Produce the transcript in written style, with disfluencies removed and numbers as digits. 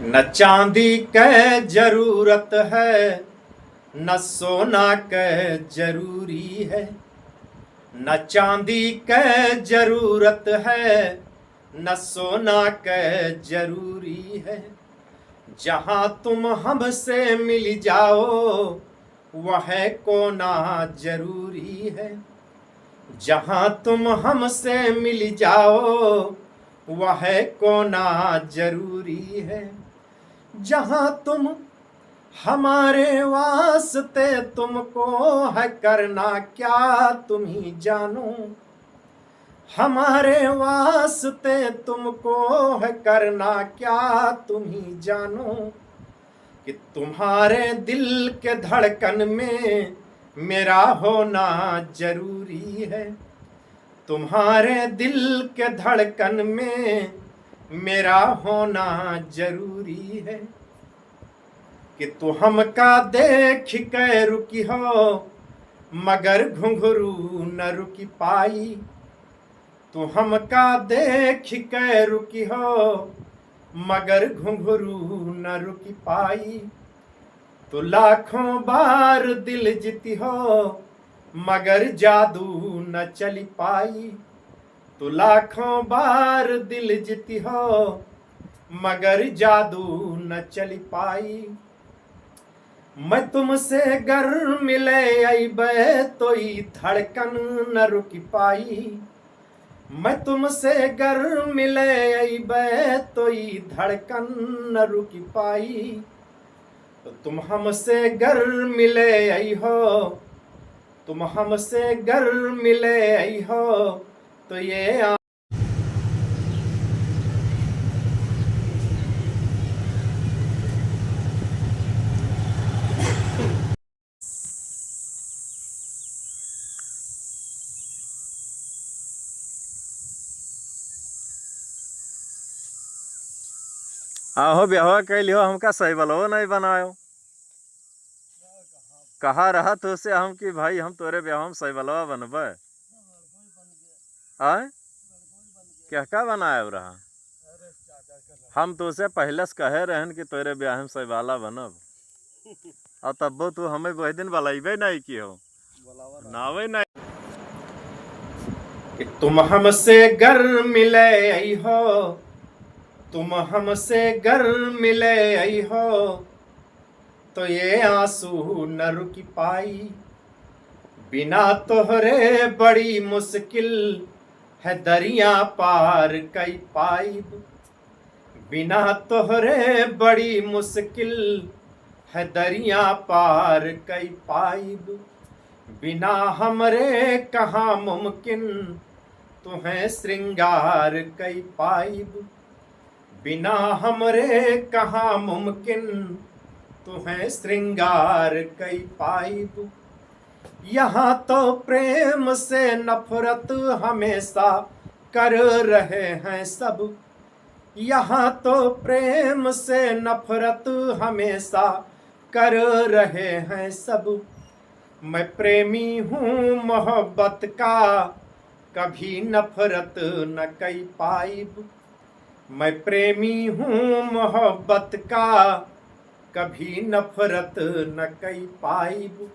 न चांदी के जरूरत है न सोना के जरूरी है। न चांदी के जरूरत है न सोना के जरूरी है। जहाँ तुम हमसे मिल जाओ वह कोना जरूरी है। जहाँ तुम हमसे मिल जाओ वह कोना जरूरी है। जहाँ तुम हमारे वास्ते तुमको है करना क्या तुम ही जानो। हमारे वास्ते तुमको है करना क्या तुम ही जानो। कि तुम्हारे दिल के धड़कन में मेरा होना जरूरी है। तुम्हारे दिल के धड़कन में मेरा होना जरूरी है। कि तू हमका देख के रुकी हो मगर घुंघरू न रुकी पाई। तू हमका देख के रुकी हो मगर घुंघरू न रुकी पाई। तो लाखों बार दिल जीती हो मगर जादू न चली पाई। तो लाखों बार दिल जीती हो मगर जादू न चली पाई। मैं तुमसे गर मिले अइबे तो ई धड़कन न रुकी पाई। मैं तुमसे गर मिले अइबे तो ई धड़कन न रुकी पाई। तो तुम हमसे गर मिले आई हो, तुम हमसे गर मिले आई हो तो ये आहो ब्याह कैलियो हमका सही बलो नहीं बनायो। कहा रहा तो से हम कि भाई हम तोरे ब्याह में सही बलवा बनबे। आय क्या क्या बनाया रहा। हम तो से पहले से कहे रहन कि तोरे ब्याह में सही वाला बनब और तब तू हमें वही दिन बलाइबे नहीं की हो नावे नहीं। कि तुम हमसे गर मिले आई हो, तुम हमसे गर मिले आई हो तो ये आंसू न रुकी पाई। बिना तोहरे बड़ी मुश्किल है दरिया पार कई पाई। बिना तोहरे बड़ी मुश्किल है दरिया पार कई पाई। बिना हमरे कहाँ मुमकिन तुम्हें श्रृंगार कई पाइब। बिना हमरे कहाँ मुमकिन तुम्हें श्रृंगार कई पाइब। यहाँ तो प्रेम से नफरत हमेशा कर रहे हैं सब। यहाँ तो प्रेम से नफरत हमेशा कर रहे हैं सब। मैं प्रेमी हूँ मोहब्बत का कभी नफरत न कई पाइब। मैं प्रेमी हूँ मोहब्बत का कभी नफरत न कई पाइब।